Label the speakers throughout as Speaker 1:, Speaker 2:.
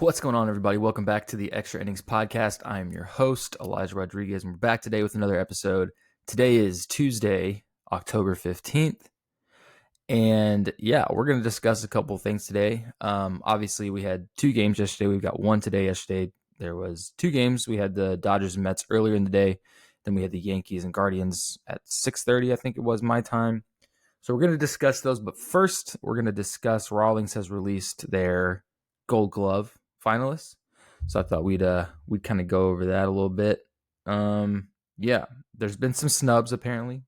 Speaker 1: What's going on, everybody? Welcome back to the Extra Innings Podcast. I am your host, Elijah Rodriguez, and we're back today with another episode. Today is Tuesday, October 15th, and we're going to discuss a couple of things today. Obviously, we had two games yesterday. We've got one today. Yesterday, there was two games. We had the Dodgers and Mets earlier in the day. Then we had the Yankees and Guardians at 6:30, I think it was my time. So we're going to discuss those, but first, we're going to discuss Rawlings has released their Gold Glove finalists. So I thought we'd kind of go over that a little bit. There's been some snubs apparently,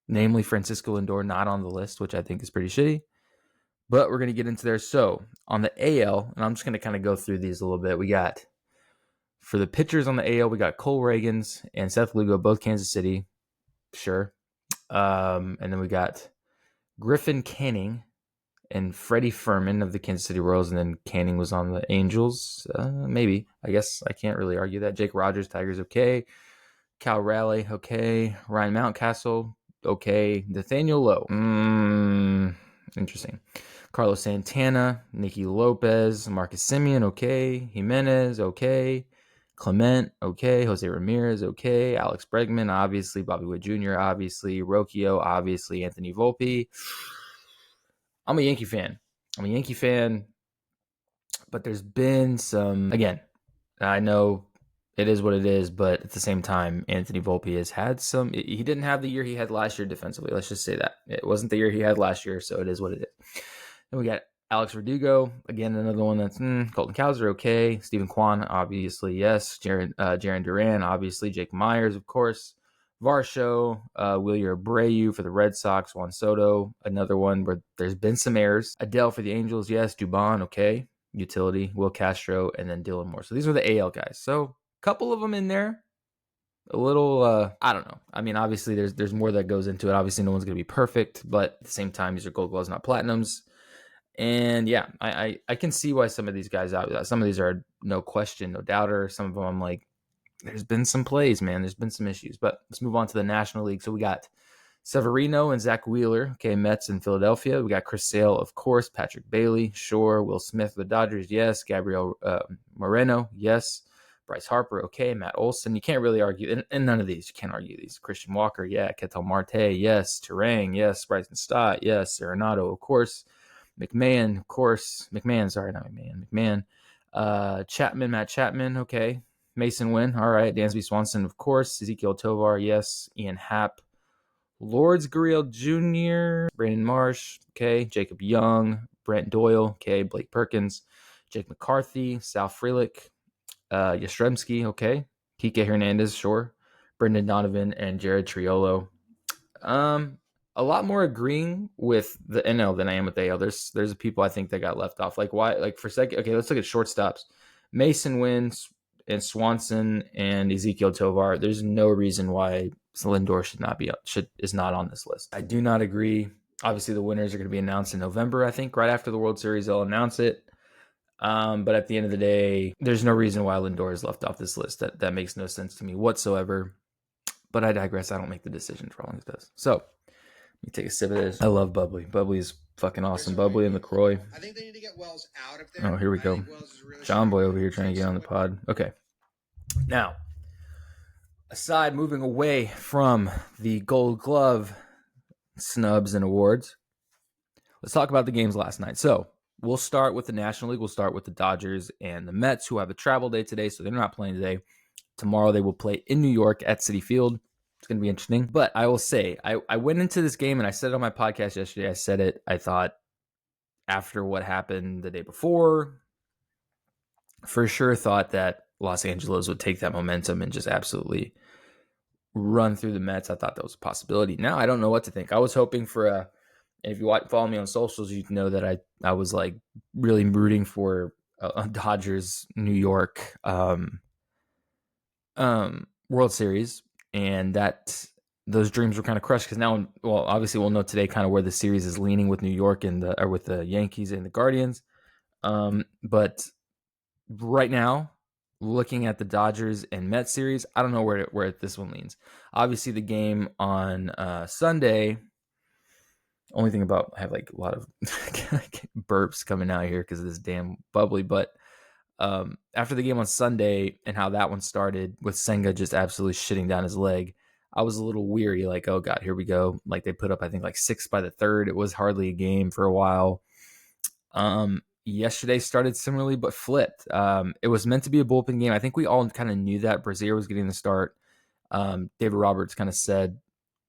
Speaker 1: namely Francisco Lindor not on the list, which I think is pretty shitty. But we're gonna get into there. So on the AL, and I'm just gonna kind of go through these a little bit. We got for the pitchers on the AL, we got Cole Reagans and Seth Lugo, both Kansas City, sure. And then we got Griffin Canning and Freddie Furman of the Kansas City Royals, and then Canning was on the Angels. Maybe. I guess I can't really argue that. Jake Rogers, Tigers, okay. Cal Raleigh, okay. Ryan Mountcastle, okay. Nathaniel Lowe, interesting. Carlos Santana, Nicky Lopez, Marcus Semien, okay. Jimenez, okay. Clement, okay. Jose Ramirez, okay. Alex Bregman, obviously. Bobby Witt Jr., obviously. Rocchio, obviously. Anthony Volpe. I'm a Yankee fan, but there's been some, again, I know it is what it is, but at the same time, Anthony Volpe has had some, he didn't have the year he had last year defensively. Let's just say that. It wasn't the year he had last year, so it is what it is. Then we got Alex Verdugo, again, another one that's, Colton Cowser, okay. Stephen Kwan, obviously, yes. Jarren Duran, obviously. Jake Myers, of course. Varsho, Wilyer Abreu for the Red Sox, Juan Soto, another one where there's been some errors. Adele for the Angels, yes. Dubon, okay. Utility, Will Castro, and then Dylan Moore. So these are the AL guys. So a couple of them in there. A little, I don't know. I mean, obviously there's more that goes into it. Obviously no one's going to be perfect, but at the same time, these are gold gloves, not platinums. And yeah, I can see why some of these guys out. Some of these are no question, no doubter. Some of them I'm like, there's been some plays, man. There's been some issues. But let's move on to the National League. So we got Severino and Zach Wheeler, okay, Mets in Philadelphia. We got Chris Sale, of course. Patrick Bailey, sure. Will Smith, the Dodgers, yes. Gabriel Moreno, yes. Bryce Harper, okay. Matt Olson, you can't really argue. And none of these, you can't argue these. Christian Walker, yeah. Ketel Marte, yes. Terang, yes. Bryson Stott, yes. Arenado, of course. McMahon, of course. McMahon. Matt Chapman, okay. Mason Wynn, all right. Dansby Swanson, of course. Ezekiel Tovar, yes. Ian Happ. Lourdes Gurriel Jr., Brandon Marsh, okay. Jacob Young, Brent Doyle, okay. Blake Perkins, Jake McCarthy, Sal Frelick, Yastrzemski, okay. Kike Hernandez, sure. Brendan Donovan, and Jared Triolo. A lot more agreeing with the NL than I am with the AL. There's people I think that got left off. Like why? Like for second. Okay, let's look at shortstops. Mason Wynn and Swanson and Ezekiel Tovar. There's no reason why Lindor is not on this list. I do not agree. Obviously, the winners are going to be announced in November. I think right after the World Series, they'll announce it. But at the end of the day, there's no reason why Lindor is left off this list. That makes no sense to me whatsoever. But I digress. I don't make the decisions. Rawlings does. So let me take a sip of this. I love Bubbly. Bubbly's fucking awesome. Bubbly and LaCroix. I think they need to get Wells out of there. Oh, here we go. Really John Boy over here trying to get on the pod. Okay. Now, moving away from the Gold Glove snubs and awards, let's talk about the games last night. So we'll start with the National League. We'll start with the Dodgers and the Mets, who have a travel day today, so they're not playing today. Tomorrow they will play in New York at Citi Field. It's going to be interesting. But I will say, I went into this game and I said it on my podcast yesterday. I said it. I thought after what happened the day before, for sure thought that Los Angeles would take that momentum and just absolutely run through the Mets. I thought that was a possibility. Now I don't know what to think. I was hoping for if you follow me on socials, you'd know that I was like really rooting for a Dodgers New York World Series, and that those dreams were kind of crushed because now, well, obviously we'll know today kind of where the series is leaning with New York or with the Yankees and the Guardians. But right now, looking at the Dodgers and Mets series, I don't know where this one leans. Obviously, the game on Sunday. Only thing about I have like a lot of burps coming out here because of this damn Bubbly, but After the game on Sunday and how that one started with Senga just absolutely shitting down his leg, I was a little weary, like, oh God, here we go. Like they put up, I think, like 6 by the third. It was hardly a game for a while. Yesterday started similarly, but flipped. It was meant to be a bullpen game. I think we all kind of knew that Brazier was getting the start. David Roberts kind of said,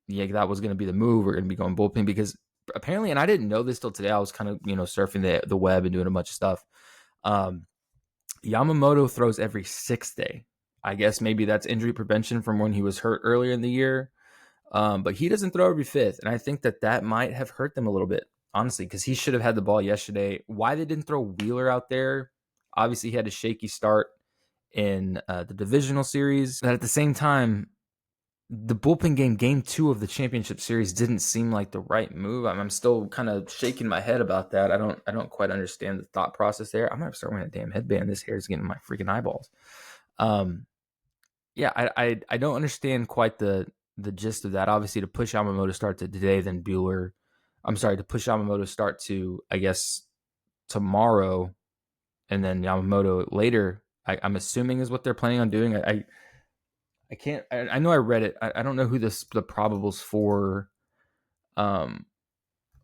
Speaker 1: yeah, that was going to be the move. We're going to be going bullpen because apparently, and I didn't know this till today. I was kind of, surfing the web and doing a bunch of stuff. Yamamoto throws every 6th day. I guess maybe that's injury prevention from when he was hurt earlier in the year. But he doesn't throw every 5th. And I think that might have hurt them a little bit, honestly, because he should have had the ball yesterday. Why they didn't throw Wheeler out there? Obviously, he had a shaky start in the divisional series. But at the same time, the bullpen game 2 of the championship series didn't seem like the right move. I'm still kind of shaking my head about that. I don't quite understand the thought process there. I'm gonna start wearing a damn headband. This hair is getting in my freaking eyeballs. Yeah, I don't understand quite the gist of that. Obviously, to push Yamamoto start to today, then Bueller. I'm sorry, to push Yamamoto start to, I guess, tomorrow, and then Yamamoto later. I'm assuming is what they're planning on doing. I can't. I know I read it. I don't know who the probables for. Hold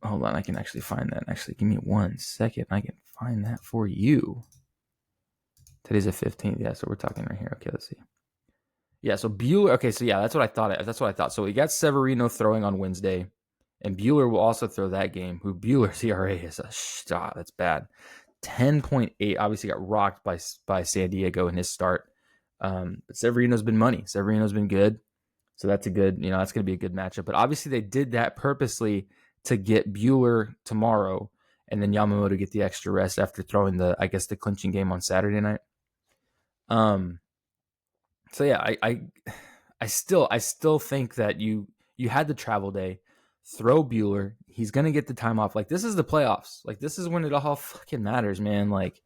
Speaker 1: on, I can actually find that. Actually, give me 1 second. I can find that for you. Today's the 15th. Yeah, so we're talking right here. Okay, let's see. Yeah, so Bueller. Okay, so yeah, that's what I thought. So we got Severino throwing on Wednesday, and Bueller will also throw that game. Who Bueller's ERA is that's bad. 10.8. Obviously got rocked by San Diego in his start. But Severino's been money. Severino's been good. So that's that's going to be a good matchup. But obviously they did that purposely to get Bueller tomorrow and then Yamamoto get the extra rest after throwing the clinching game on Saturday night. So yeah, I still think that you had the travel day, throw Bueller. He's going to get the time off. Like, this is the playoffs. Like, this is when it all fucking matters, man. Like,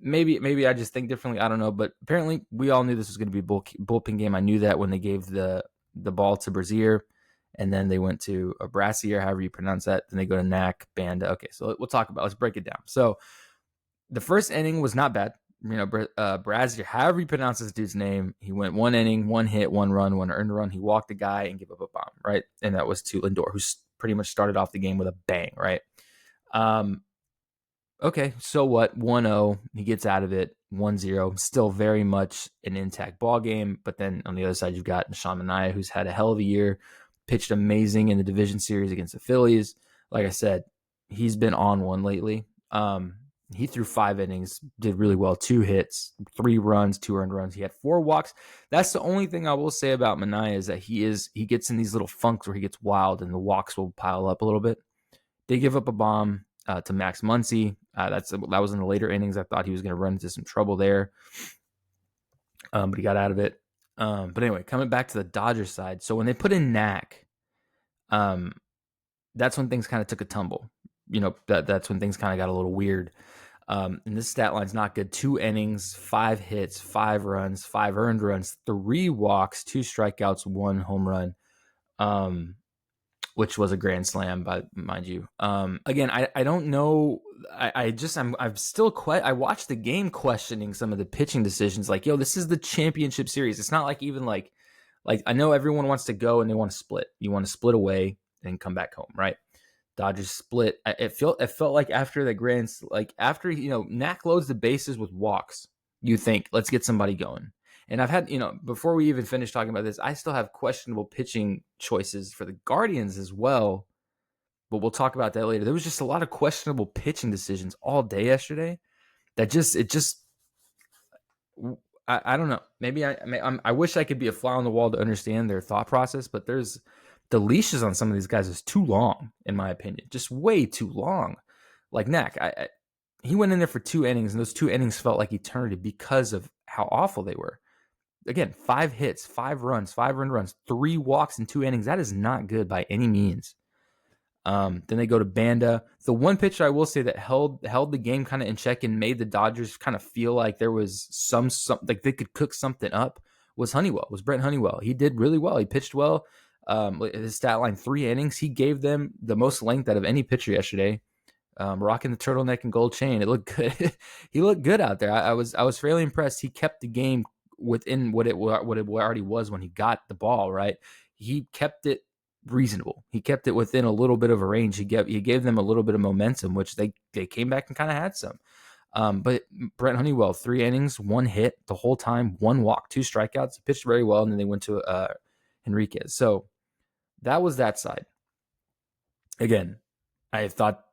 Speaker 1: Maybe I just think differently. I don't know, but apparently we all knew this was going to be a bullpen game. I knew that when they gave the ball to Brazier, and then they went to Brassier, however you pronounce that. Then they go to Knack, Banda. Okay, so we'll talk about. Let's break it down. So the first inning was not bad. Brazier, however you pronounce this dude's name, he went 1 inning, 1 hit, 1 run, 1 earned run. He walked the guy and gave up a bomb, right? And that was to Lindor, who pretty much started off the game with a bang, right? Okay, so what? 1-0, he gets out of it. 1-0, still very much an intact ball game. But then on the other side, you've got Sean Manaea, who's had a hell of a year, pitched amazing in the division series against the Phillies. Like I said, he's been on one lately. He threw 5 innings, did really well, 2 hits, 3 runs, 2 earned runs. He had 4 walks. That's the only thing I will say about Manaea is that he gets in these little funks where he gets wild and the walks will pile up a little bit. They give up a bomb to Max Muncy. That was in the later innings. I thought he was going to run into some trouble there, but he got out of it. But anyway, coming back to the Dodgers side. So when they put in Knack, that's when things kind of took a tumble. That's when things kind of got a little weird. And this stat line's not good. 2 innings, 5 hits, 5 runs, 5 earned runs, 3 walks, 2 strikeouts, 1 home run. Which was a grand slam, mind you. Again, I don't know. I'm still I watched the game questioning some of the pitching decisions. Like, yo, this is the championship series. It's not like even like I know everyone wants to go and they want to split. You want to split away and come back home, right? Dodgers split. It felt like after the after Knack loads the bases with walks, you think, let's get somebody going. And I've had, before we even finish talking about this, I still have questionable pitching choices for the Guardians as well. But we'll talk about that later. There was just a lot of questionable pitching decisions all day yesterday. I don't know. Maybe I wish I could be a fly on the wall to understand their thought process, but the leashes on some of these guys is too long, in my opinion. Just way too long. Like Knack, he went in there for 2 innings, and those 2 innings felt like eternity because of how awful they were. Again, 5 hits, 5 runs, 5 earned runs, 3 walks in 2 innings. That is not good by any means. Then they go to Banda. The one pitcher I will say that held the game kind of in check and made the Dodgers kind of feel like there was some like they could cook something up was Brent Honeywell. He did really well. He pitched well. His stat line, 3 innings. He gave them the most length out of any pitcher yesterday. rocking the turtleneck and gold chain. It looked good. He looked good out there. I was fairly impressed. He kept the game within what it already was when he got the ball. Right, he kept it reasonable. He kept it within a little bit of a range. He gave them a little bit of momentum, which they came back and kind of had some. But Brent Honeywell, 3 innings, 1 hit the whole time, 1 walk, 2 strikeouts. He pitched very well, and then they went to Henriquez. So that was that side. Again, I thought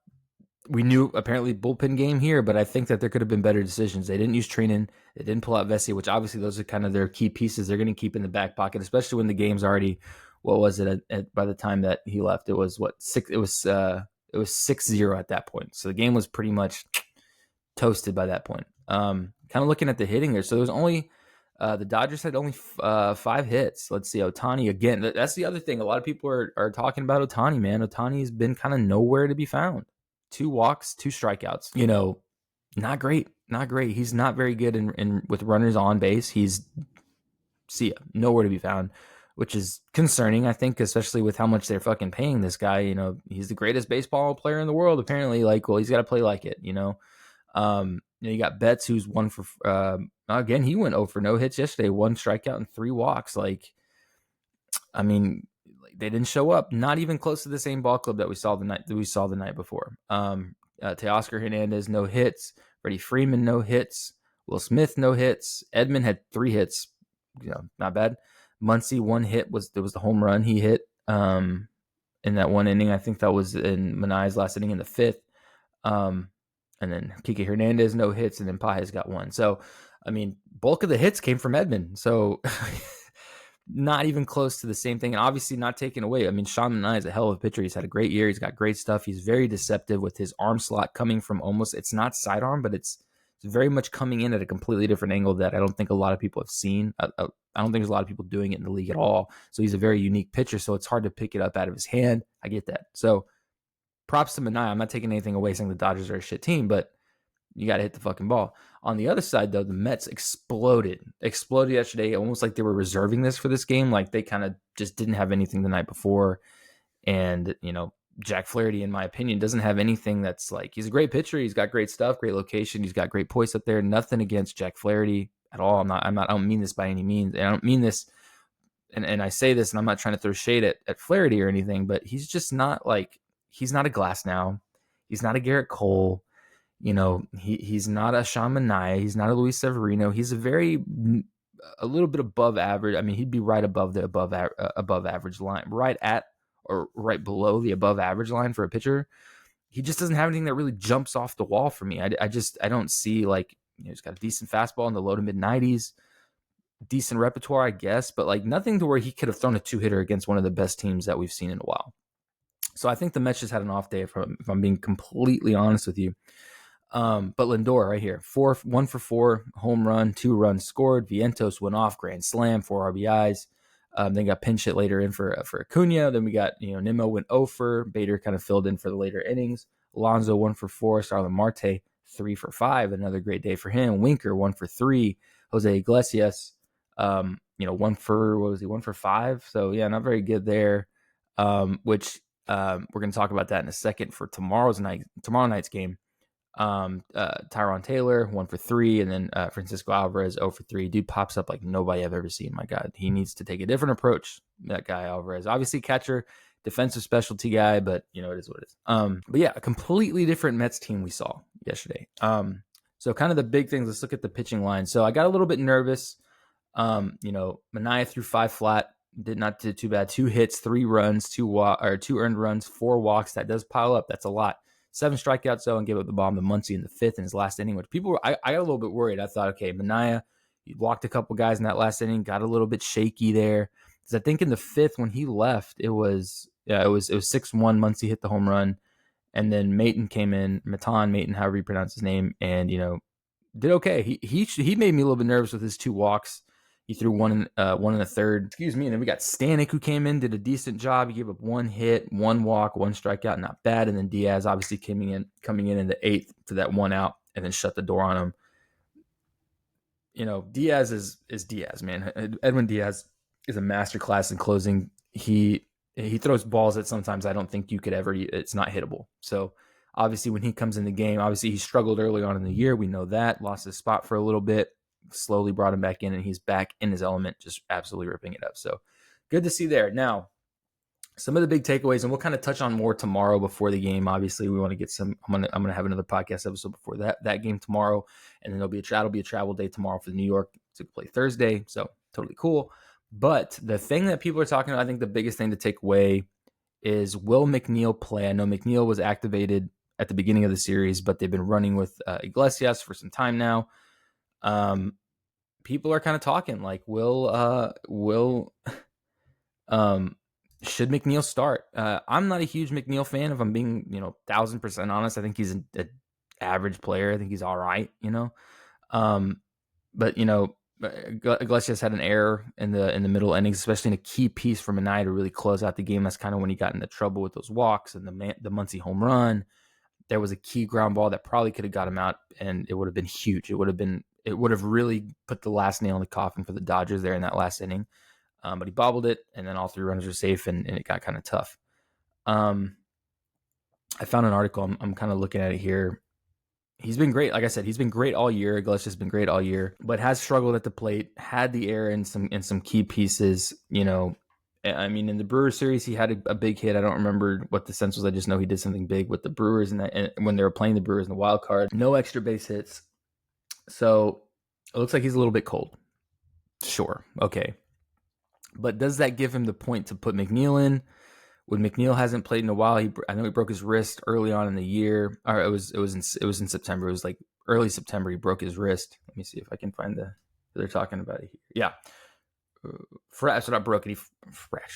Speaker 1: we knew apparently bullpen game here, but I think that there could have been better decisions. They didn't use Trinan. They didn't pull out Vesey, which obviously those are kind of their key pieces they're going to keep in the back pocket, especially when the game's already, what was it by the time that he left? It was what, 6, it was 6-0 at that point. So the game was pretty much toasted by that point. Kind of looking at the hitting there. So there was only, the Dodgers had only 5 hits. Let's see, Ohtani again. That's the other thing. A lot of people are talking about Ohtani, man. Ohtani's been kind of nowhere to be found. 2 walks, 2 strikeouts. Not great. Not great. He's not very good in with runners on base. He's nowhere to be found, which is concerning, I think, especially with how much they're fucking paying this guy. He's the greatest baseball player in the world, apparently. He's got to play like it, you got Betts, who's 1 for again, he went 0 for no hits yesterday, 1 strikeout and 3 walks. They didn't show up, not even close to the same ball club that we saw the night before. Teoscar Hernandez, no hits. Freddie Freeman, no hits. Will Smith, no hits. Edman had 3 hits, not bad. Muncy, 1 hit there was the home run he hit in that 1 inning. I think that was in Manaea's last inning in the 5th. And then Kike Hernandez, no hits, and then Pages got 1. So, bulk of the hits came from Edman. So, not even close to the same thing. And obviously not taken away. Sean Manaea is a hell of a pitcher. He's had a great year. He's got great stuff. He's very deceptive with his arm slot coming from almost, it's not sidearm, but it's very much coming in at a completely different angle that I don't think a lot of people have seen. I don't think there's a lot of people doing it in the league at all. So he's a very unique pitcher. So it's hard to pick it up out of his hand. I get that. So props to Manaea. I'm not taking anything away saying the Dodgers are a shit team, but you got to hit the fucking ball. On the other side, though, the Mets exploded yesterday, almost like they were reserving this for this game. Like they kind of just didn't have anything the night before. And, Jack Flaherty, in my opinion, doesn't have anything that's like, he's a great pitcher. He's got great stuff, great location. He's got great poise up there. Nothing against Jack Flaherty at all. I don't mean this by any means. And I don't mean this. And I say this, and I'm not trying to throw shade at Flaherty or anything, but he's just not he's not a Glass now. He's not a Garrett Cole. He's not a Sean Manaea. He's not a Luis Severino. He's a little bit above average. He'd be right above the above average line, right at or right below the above average line for a pitcher. He just doesn't have anything that really jumps off the wall for me. I don't see he's got a decent fastball in the low to mid 90s, decent repertoire, I guess, but nothing to where he could have thrown a 2-hitter against one of the best teams that we've seen in a while. So I think the Mets just had an off day, if I'm being completely honest with you. But Lindor right here, 1 for 4, home run, 2 runs scored. Vientos went off, grand slam, 4 RBIs. Then got pinch hit later in for Acuna. Then we got, Nimmo went 0 for. Bader kind of filled in for the later innings. Alonso 1 for 4. Starlin Marte 3 for 5. Another great day for him. Winker 1 for 3. Jose Iglesias, 1 for, what was he, 1 for 5. So yeah, not very good there. Which we're going to talk about that in a second for tomorrow night's game. Tyron Taylor 1 for 3, and then Francisco Alvarez 0 for 3. Dude pops up like nobody I've ever seen. My God, he needs to take a different approach. That guy Alvarez, obviously catcher, defensive specialty guy, but it is what it is. But yeah, a completely different Mets team we saw yesterday. So kind of the big things. Let's look at the pitching line. So I got a little bit nervous. Manaea threw 5 flat. Did not do too bad. 2 hits, 3 runs, 2 earned runs, 4 walks. That does pile up. That's a lot. 7 strikeouts, though, and gave up the bomb to Muncy in the 5th in his last inning, which I got a little bit worried. I thought, okay, Manaea, he walked a couple guys in that last inning, got a little bit shaky there. Because I think in the 5th when he left, it was 6-1. Muncy hit the home run, and then Maton came in, Maton, however you pronounce his name, and did okay. He made me a little bit nervous with his 2 walks. He threw one in the 3rd. Excuse me. And then we got Stanek, who came in, did a decent job. He gave up 1 hit, 1 walk, 1 strikeout, not bad. And then Diaz obviously coming in the 8th for that 1 out, and then shut the door on him. Diaz is Diaz, man. Edwin Diaz is a masterclass in closing. He throws balls that sometimes I don't think you could ever. It's not hittable. So Obviously, when he comes in the game, obviously he struggled early on in the year. We know that. Lost his spot for a little bit. Slowly brought him back in, and he's back in his element, just absolutely ripping it up. So good to see there. Now, some of the big takeaways, and we'll kind of touch on more tomorrow before the game. Obviously, we want to get some. I'm gonna have another podcast episode before that game tomorrow, and then it'll be a travel day tomorrow for New York to play Thursday. So totally cool. But the thing that people are talking about, I think the biggest thing to take away is, will McNeil play? I know McNeil was activated at the beginning of the series, but they've been running with Iglesias for some time now. People are kind of talking like, should McNeil start? I'm not a huge McNeil fan, if I'm being 1,000% honest. I think he's an average player. I think he's all right, but Iglesias had an error in the middle innings, especially in a key piece for Minaya to really close out the game. That's kind of when he got into trouble with those walks and the Muncy home run. There was a key ground ball that probably could have got him out, and it would have been huge. It would have really put the last nail in the coffin for the Dodgers there in that last inning. But he bobbled it, and then all 3 runners were safe, and it got kind of tough. I found an article. I'm kind of looking at it here. He's been great. Like I said, he's been great all year. Iglesias has been great all year, but has struggled at the plate, had the error in some key pieces. I mean, in the Brewers series, he had a big hit. I don't remember what the sense was. I just know he did something big with the Brewers, and when they were playing the Brewers in the wild card. No extra base hits. So it looks like he's a little bit cold. Sure. Okay. But does that give him the point to put McNeil in? When McNeil hasn't played in a while, I know he broke his wrist early on in the year. Or it was in September. It was like early September. He broke his wrist. Let me see if I can find they're talking about it here. Yeah, so not broken. He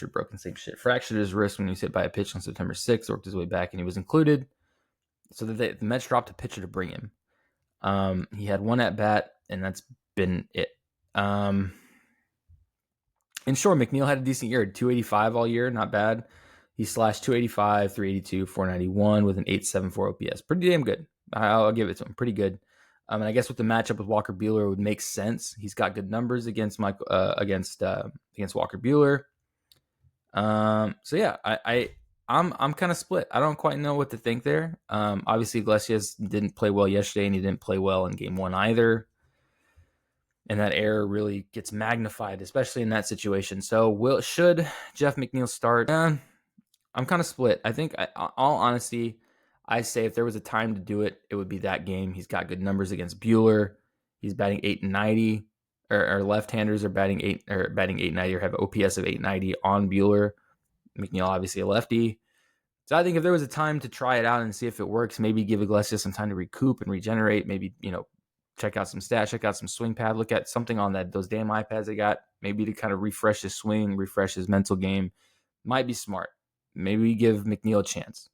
Speaker 1: broken, same shit. Fractured his wrist when he was hit by a pitch on September 6th. Worked his way back, and he was included. So the Mets dropped a pitcher to bring him. He had one at bat, and that's been it. And sure, McNeil had a decent year, 285 all year, not bad. He slashed 285, 382, 491 with an 874 OPS. Pretty damn good. I'll give it to him. Pretty good. And I guess with the matchup with Walker Buehler, it would make sense. He's got good numbers against against Walker Buehler. So yeah, I'm kind of split. I don't quite know what to think there. Obviously, Iglesias didn't play well yesterday, and he didn't play well in Game 1 either. And that error really gets magnified, especially in that situation. So should Jeff McNeil start? I'm kind of split. I think, all honesty, I say if there was a time to do it, it would be that game. He's got good numbers against Buehler. He's batting 890, or left-handers are batting 890 or have OPS of 890 on Buehler. McNeil, obviously a lefty. So I think if there was a time to try it out and see if it works, maybe give Iglesias some time to recoup and regenerate. Maybe, check out some stats, check out some swing pad, look at something on those damn iPads they got, maybe to kind of refresh his swing, refresh his mental game. Might be smart. Maybe give McNeil a chance.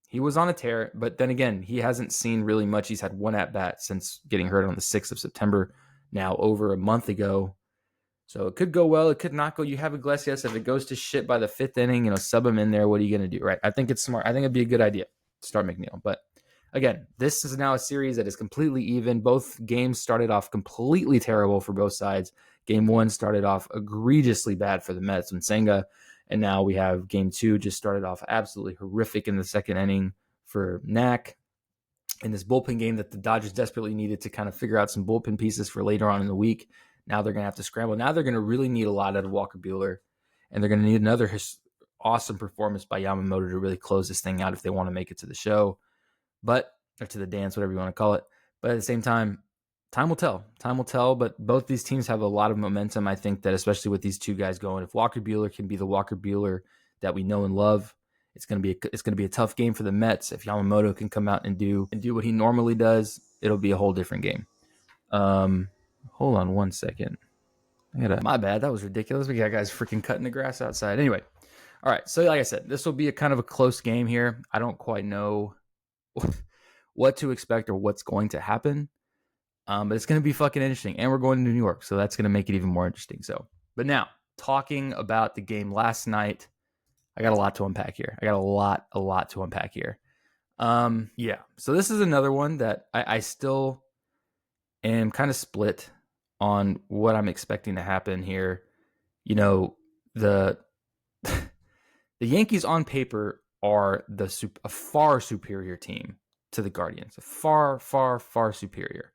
Speaker 1: He was on a tear, but then again, he hasn't seen really much. He's had one at-bat since getting hurt on the 6th of September, now over a month ago. So it could go well, it could not go. You have Iglesias. If it goes to shit by the 5th inning, sub him in there. What are you going to do, right? I think it's smart. I think it'd be a good idea to start McNeil, but again, this is now a series that is completely even. Both games started off completely terrible for both sides. Game 1 started off egregiously bad for the Mets and Senga, and now we have Game 2 just started off absolutely horrific in the 2nd inning for Knack. In this bullpen game that the Dodgers desperately needed to kind of figure out some bullpen pieces for later on in the week. Now they're going to have to scramble. Now they're going to really need a lot out of Walker Buehler, and they're going to need another awesome performance by Yamamoto to really close this thing out if they want to make it to the show. Or to the dance, whatever you want to call it. But at the same time, time will tell. Time will tell, but both these teams have a lot of momentum. I think that especially with these two guys going, if Walker Buehler can be the Walker Buehler that we know and love, it's going to be a tough game for the Mets. If Yamamoto can come out and do what he normally does, it'll be a whole different game. Hold on one second. My bad. That was ridiculous. We got guys freaking cutting the grass outside. Anyway. All right. So like I said, this will be a kind of a close game here. I don't quite know what to expect or what's going to happen. But it's going to be fucking interesting. And we're going to New York, so that's going to make it even more interesting. But now, talking about the game last night, I got a lot to unpack here. Yeah. So this is another one that I still am kind of split on what I'm expecting to happen here. The Yankees on paper are a far superior team to the Guardians. Far, far, far superior.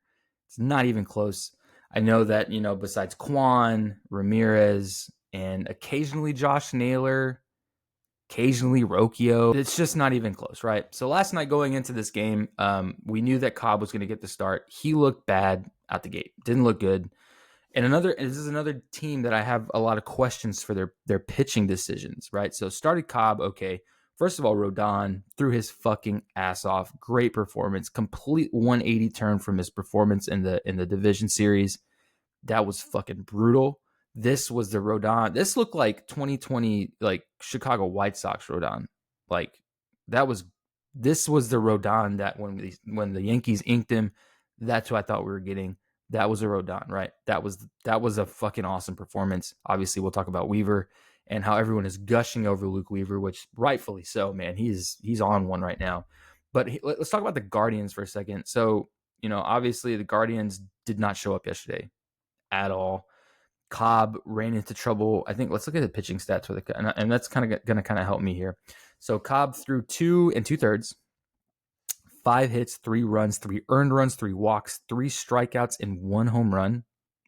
Speaker 1: It's not even close. I know that, besides Quan, Ramirez, and occasionally Josh Naylor, occasionally Rocchio, it's just not even close, right? So last night going into this game, we knew that Cobb was going to get the start. He looked bad out the gate. Didn't look good. And this is another team that I have a lot of questions for their pitching decisions, right? So started Cobb, okay. First of all, Rodon threw his fucking ass off. Great performance. Complete 180 turn from his performance in the division series. That was fucking brutal. This was the Rodon. This looked like 2020, like Chicago White Sox Rodon. Like this was the Rodon that when the Yankees inked him, that's what I thought we were getting. That was a Rodon, right? That was a fucking awesome performance. Obviously, we'll talk about Weaver and how everyone is gushing over Luke Weaver, which rightfully so, man. He's on one right now. But let's talk about the Guardians for a second. So, obviously the Guardians did not show up yesterday at all. Cobb ran into trouble. I think let's look at the pitching stats for and that's kind of going to help me here. So Cobb threw 2 2/3, 5 hits, 3 runs, 3 earned runs, 3 walks, 3 strikeouts, and 1 home run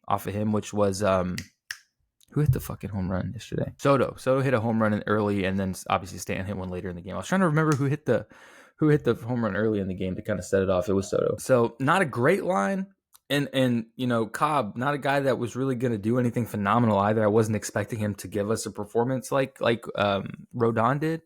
Speaker 1: off of him, which was who hit the fucking home run yesterday? Soto. Soto hit a home run early, and then obviously Stanton hit one later in the game. I was trying to remember who hit the home run early in the game to kind of set it off. It was Soto. So not a great line. And Cobb, not a guy that was really going to do anything phenomenal either. I wasn't expecting him to give us a performance like Rodon did.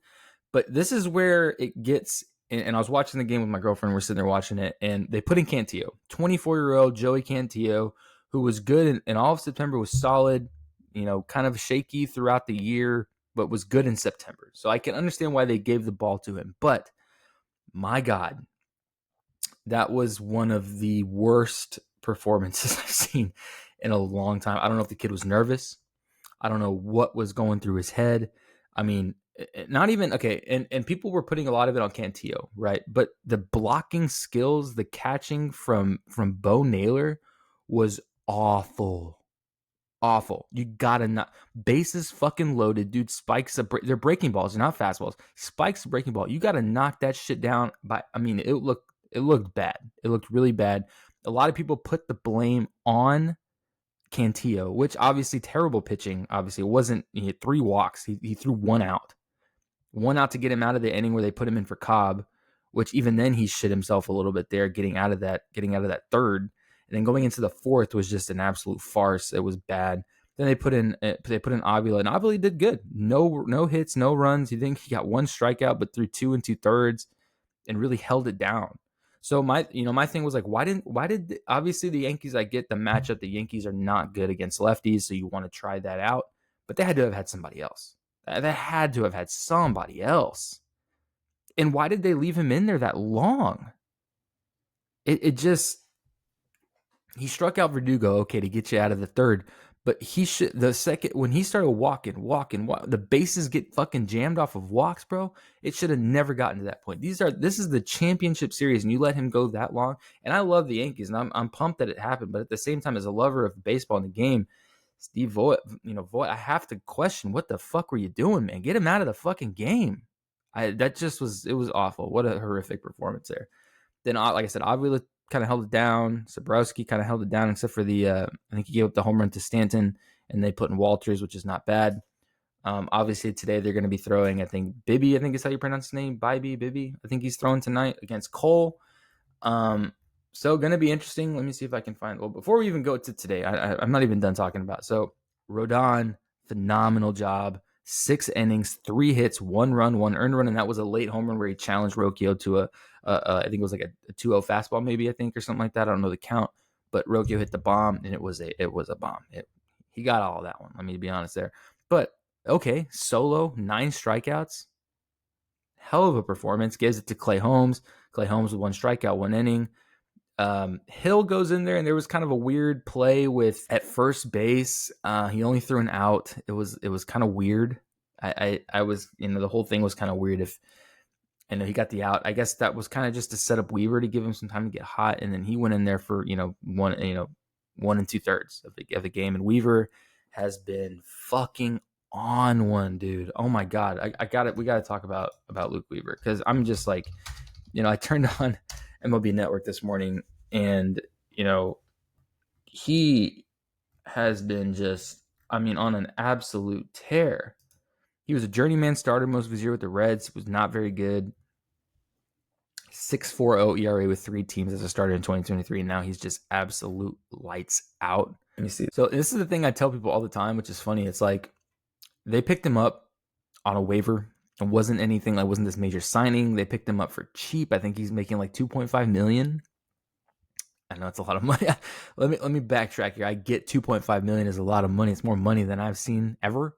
Speaker 1: But this is where it gets, and I was watching the game with my girlfriend. We're sitting there watching it, and they put in Cantillo, 24-year-old Joey Cantillo, who was good in all of September, was solid, kind of shaky throughout the year, but was good in September. So I can understand why they gave the ball to him. But my God, that was one of the worst performances I've seen in a long time. I don't know if the kid was nervous. I don't know what was going through his head. I mean, not even okay. And people were putting a lot of it on Cantillo, right? But the blocking skills, the catching from Bo Naylor was awful. Awful. You gotta not. Bases fucking loaded, dude. Spikes. They're breaking balls. They're not fastballs. Spikes a breaking ball. You gotta knock that shit down. It looked bad. It looked really bad. A lot of people put the blame on Cantillo, which obviously terrible pitching. Obviously, it wasn't. He had 3 walks. He threw 1 out. 1 out to get him out of the inning where they put him in for Cobb, which even then he shit himself a little bit there, getting out of that third. And then going into the 4th was just an absolute farce. It was bad. Then they put in Avila, and Avila did good. No hits, no runs. You think he got 1 strikeout, but threw 2 2/3 and really held it down. So my thing was like, why did obviously the Yankees, I get the matchup. The Yankees are not good against lefties, so you want to try that out. But they had to have had somebody else. They had to have had somebody else. And why did they leave him in there that long? It just, he struck out Verdugo, okay, to get you out of the 3rd. But the second, when he started walking, the bases get fucking jammed off of walks, bro. It should have never gotten to that point. This is the championship series, and you let him go that long. And I love the Yankees, and I'm pumped that it happened. But at the same time, as a lover of baseball and the game, Steve Voit, I have to question, what the fuck were you doing, man? Get him out of the fucking game. It was awful. What a horrific performance there. Then, like I said, Avila kind of held it down. Sabrowski kind of held it down, except for I think he gave up the home run to Stanton, and they put in Walters, which is not bad. Obviously, today they're going to be throwing, I think, Bibby, I think is how you pronounce his name, Bibby. I think he's throwing tonight against Cole. So going to be interesting. Let me see if I can find, well, before we even go to today, I'm not even done talking about. So Rodon, phenomenal job. 6 innings, 3 hits, 1 run, 1 earned run, and that was a late home run where he challenged Rocchio to I think it was like a 2-0 fastball, maybe, I think, or something like that. I don't know the count, but Rocchio hit the bomb, and it was a bomb. He got all of that one. Let me be honest there. But okay, solo, 9 strikeouts, hell of a performance. Gives it to Clay Holmes. Clay Holmes with 1 strikeout, 1 inning. Hill goes in there, and there was kind of a weird play with at first base. He only threw an out. It was kind of weird. I was, the whole thing was kind of weird. If I know he got the out, I guess that was kind of just to set up Weaver to give him some time to get hot, and then he went in there for 1 2/3 of the game, and Weaver has been fucking on one, dude. Oh my God, I got it. We got to talk about Luke Weaver, because I'm just like, I turned on MLB Network this morning, and he has been just, on an absolute tear. He was a journeyman starter most of his year with the Reds, was not very good. 6.40 ERA with 3 teams as a starter in 2023. And now he's just absolute lights out. Let me see. So this is the thing I tell people all the time, which is funny. It's like they picked him up on a waiver. It wasn't anything, like wasn't this major signing. They picked him up for cheap. I think he's making like $2.5 million. I know it's a lot of money. let me backtrack here. I get $2.5 million is a lot of money. It's more money than I've seen ever.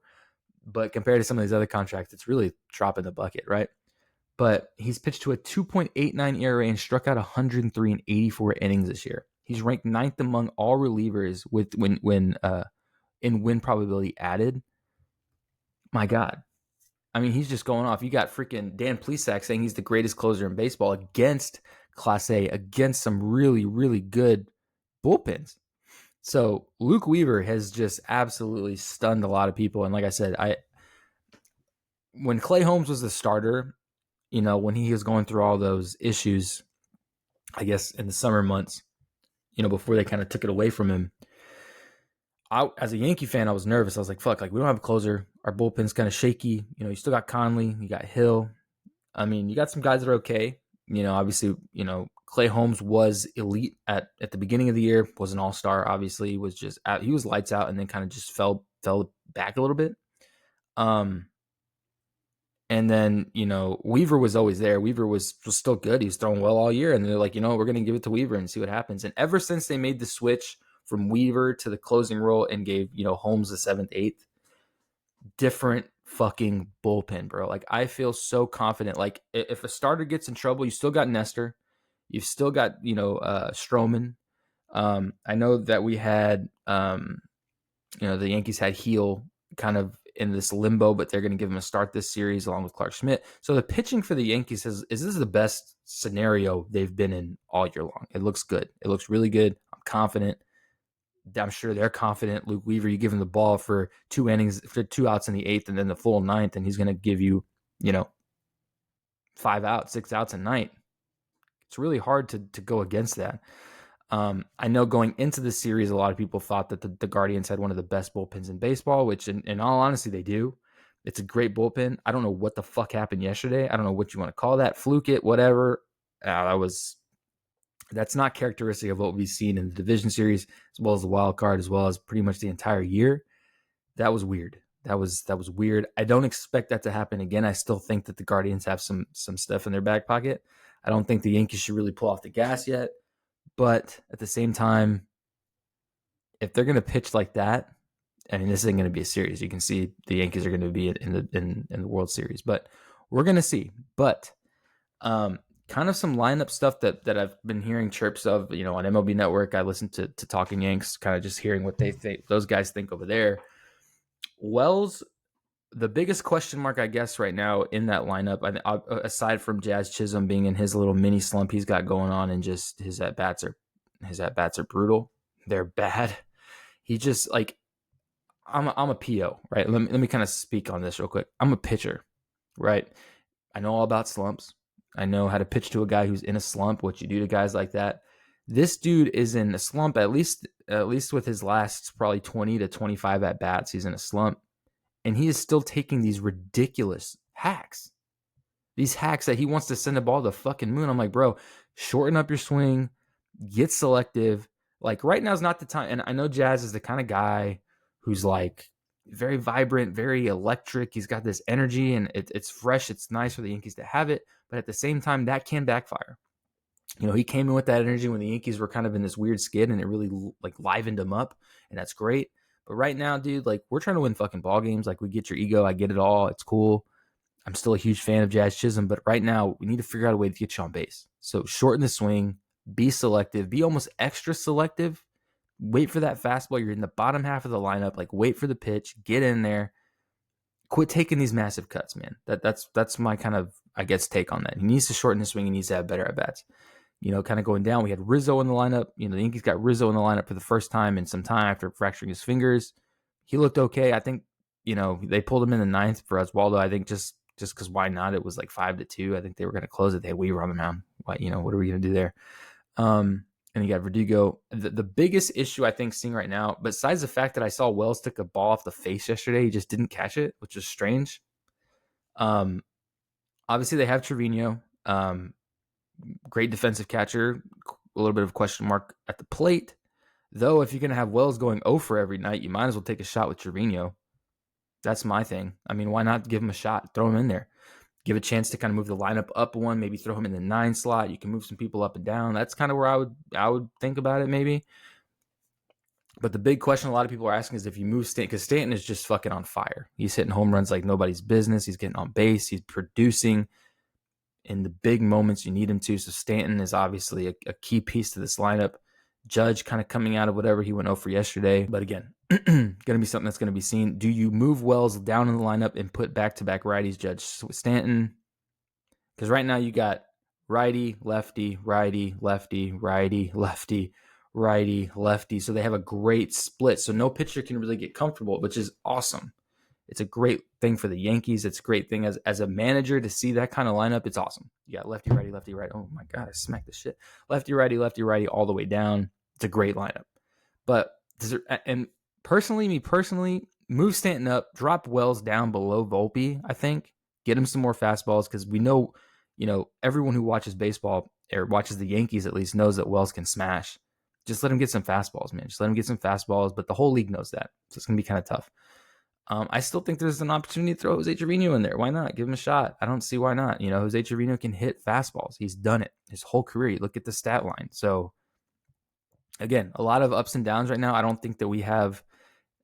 Speaker 1: But compared to some of these other contracts, it's really drop in the bucket, right? But he's pitched to a 2.89 ERA and struck out 103 in 84 innings this year. He's ranked 9th among all relievers with in win probability added. My God. He's just going off. You got freaking Dan Plesac saying he's the greatest closer in baseball against Class A, against some really, really good bullpens. So Luke Weaver has just absolutely stunned a lot of people. And like I said, when Clay Holmes was the starter, when he was going through all those issues, I guess in the summer months, before they kind of took it away from him, as a Yankee fan, I was nervous. I was like, fuck, like we don't have a closer. Our bullpen's kind of shaky. You still got Conley, you got Hill. You got some guys that are okay. Obviously, Clay Holmes was elite at the beginning of the year, was an all-star, obviously, he was lights out and then kind of just fell back a little bit. And then, Weaver was always there. Weaver was still good. He was throwing well all year. And they're like, we're going to give it to Weaver and see what happens. And ever since they made the switch from Weaver to the closing role and gave, Holmes the 7th, 8th, different fucking bullpen, bro. Like, I feel so confident. Like, if a starter gets in trouble, you still got Nestor. You've still got, Stroman. I know that we had, the Yankees had Heel kind of in this limbo, but they're going to give him a start this series along with Clark Schmidt. So the pitching for the Yankees is this is the best scenario they've been in all year long. It looks good. It looks really good. I'm confident. I'm sure they're confident. Luke Weaver, you give him the ball for 2 innings, for 2 outs in the 8th and then the full 9th, and he's going to give you, 5 outs, 6 outs a night. It's really hard to go against that. I know going into the series, a lot of people thought that the Guardians had one of the best bullpens in baseball, which in all honesty, they do. It's a great bullpen. I don't know what the fuck happened yesterday. I don't know what you want to call that. Fluke it, whatever. That's not characteristic of what we've seen in the division series, as well as the wild card, as well as pretty much the entire year. That was weird. That was weird. I don't expect that to happen again. I still think that the Guardians have some stuff in their back pocket. I don't think the Yankees should really pull off the gas yet. But at the same time, if they're going to pitch like that, this isn't going to be a series. You can see the Yankees are going to be in the World Series, but we're going to see. But kind of some lineup stuff that I've been hearing chirps of, on MLB Network. I listened to Talking Yanks, kind of just hearing what they think, those guys think over there. Wells, the biggest question mark, I guess, right now in that lineup, aside from Jazz Chisholm being in his little mini slump he's got going on, and just his at bats are brutal. They're bad. He just like, I'm a PO, right? Let me kind of speak on this real quick. I'm a pitcher, right? I know all about slumps. I know how to pitch to a guy who's in a slump, what you do to guys like that. This dude is in a slump, at least with his last probably 20 to 25 at bats. He's in a slump. And he is still taking these ridiculous hacks. These hacks that he wants to send the ball to the fucking moon. I'm like, bro, shorten up your swing. Get selective. Like, right now is not the time. And I know Jazz is the kind of guy who's like very vibrant, very electric. He's got this energy, and it's fresh. It's nice for the Yankees to have it. But at the same time, that can backfire. He came in with that energy when the Yankees were kind of in this weird skid, and it really like livened him up. And that's great. But right now, dude, like, we're trying to win fucking ball games. Like, we get your ego. I get it all. It's cool. I'm still a huge fan of Jazz Chisholm, but right now we need to figure out a way to get you on base. So shorten the swing, be selective, be almost extra selective. Wait for that fastball. You're in the bottom half of the lineup. Like, wait for the pitch. Get in there. Quit taking these massive cuts, man. That's my kind of, I guess, take on that. He needs to shorten the swing. He needs to have better at bats. Kind of going down. We had Rizzo in the lineup. The Yankees got Rizzo in the lineup for the first time in some time after fracturing his fingers. He looked okay. I think, they pulled him in the 9th for Oswaldo. I think just just because why not? It was like 5-2. I think they were going to close it. They had Weaver on the mound. What are we going to do there? And you got Verdugo. The biggest issue I think seeing right now, besides the fact that I saw Wells took a ball off the face yesterday, he just didn't catch it, which is strange. Obviously they have Trevino, great defensive catcher, a little bit of question mark at the plate. Though if you're going to have Wells going 0 for every night, you might as well take a shot with Trevino. That's my thing. I mean, why not give him a shot? Throw him in there. Give a chance to kind of move the lineup up one, maybe throw him in the 9 slot. You can move some people up and down. That's kind of where I would think about it maybe. But the big question a lot of people are asking is if you move Stanton, because Stanton is just fucking on fire. He's hitting home runs like nobody's business. He's getting on base. He's producing in the big moments you need him to. So Stanton is obviously a key piece to this lineup. Judge kind of coming out of whatever he went 0 for yesterday. But again, going to be something that's going to be seen. Do you move Wells down in the lineup and put back-to-back righties, Judge Stanton? Because right now you got righty, lefty, righty, lefty, righty, lefty, righty, lefty. So they have a great split. So no pitcher can really get comfortable, which is awesome. It's a great thing for the Yankees. It's a great thing as a manager to see that kind of lineup. It's awesome. You got lefty, right. Oh my God, I smacked the shit. Lefty, righty, all the way down. It's a great lineup. But me personally, move Stanton up, drop Wells down below Volpe, I think. Get him some more fastballs because we know, everyone who watches baseball or watches the Yankees at least knows that Wells can smash. Just let him get some fastballs, man. Just let him get some fastballs. But the whole league knows that. So it's going to be kind of tough. I still think there's an opportunity to throw Jose Trevino in there. Why not? Give him a shot. I don't see why not. Jose Trevino can hit fastballs. He's done it his whole career. You look at the stat line. So, again, a lot of ups and downs right now. I don't think that we have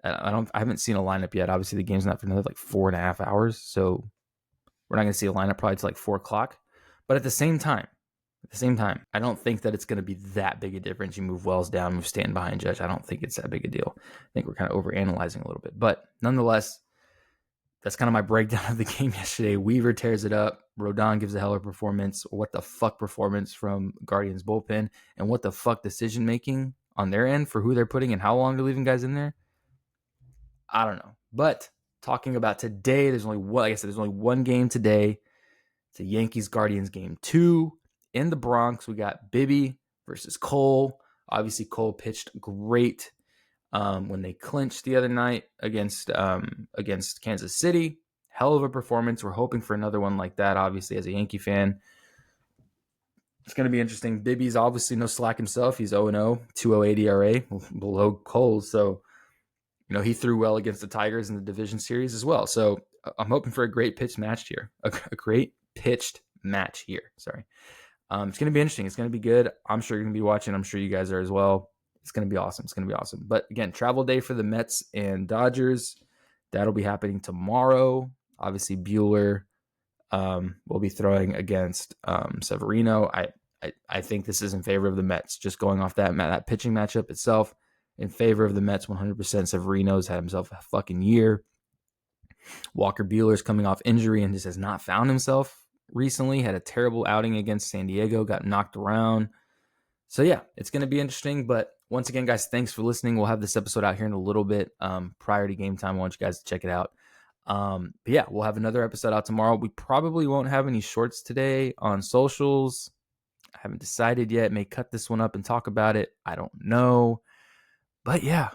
Speaker 1: I haven't seen a lineup yet. Obviously, the game's not for another 4.5 hours. So, we're not going to see a lineup probably till 4 o'clock. But at the same time, I don't think that it's going to be that big a difference. You move Wells down, move Stanton behind Judge. I don't think it's that big a deal. I think we're kind of overanalyzing a little bit. But nonetheless, that's kind of my breakdown of the game yesterday. Weaver tears it up. Rodon gives a hell of a performance. What the fuck performance from Guardians bullpen. And what the fuck decision-making on their end for who they're putting and how long they're leaving guys in there. I don't know. But talking about today, there's only one game today. It's a Yankees-Guardians game 2 in the Bronx. We got Bibby versus Cole. Obviously, Cole pitched great when they clinched the other night against Kansas City. Hell of a performance. We're hoping for another one like that, obviously, as a Yankee fan. It's going to be interesting. Bibby's obviously no slack himself. He's 0-0, 2.08 ERA, below Cole's. So, he threw well against the Tigers in the division series as well. So I'm hoping for a great pitched match here. A great pitched match here. Sorry. It's going to be interesting. It's going to be good. I'm sure you're going to be watching. I'm sure you guys are as well. It's going to be awesome. But again, travel day for the Mets and Dodgers. That'll be happening tomorrow. Obviously, Buehler will be throwing against Severino. I think this is in favor of the Mets. Just going off that pitching matchup itself, in favor of the Mets 100%. Severino's had himself a fucking year. Walker Buehler's coming off injury and just has not found himself recently. Had a terrible outing against San Diego, got knocked around. So yeah, it's going to be interesting. But once again, guys, thanks for listening. We'll have this episode out here in a little bit prior to game time. I want you guys to check it out. But yeah, we'll have another episode out tomorrow. We probably won't have any shorts today on socials. I haven't decided yet. May cut this one up and talk about it. I don't know. But yeah,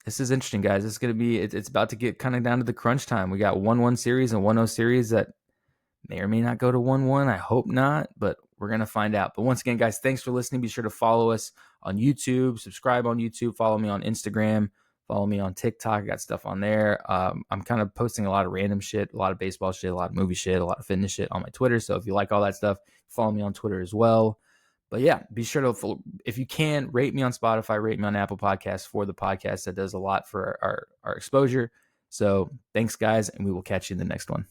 Speaker 1: this is interesting, guys. It's going to be, it's about to get kind of down to the crunch time. We got 1-1 series and 1-0 series that may or may not go to 1-1. I hope not, but we're going to find out. But once again, guys, thanks for listening. Be sure to follow us on YouTube, subscribe on YouTube, follow me on Instagram, follow me on TikTok. I got stuff on there. I'm kind of posting a lot of random shit, a lot of baseball shit, a lot of movie shit, a lot of fitness shit on my Twitter. So if you like all that stuff, follow me on Twitter as well. But yeah, be sure to, if you can, rate me on Spotify, rate me on Apple Podcasts for the podcast. That does a lot for our exposure. So thanks, guys, and we will catch you in the next one.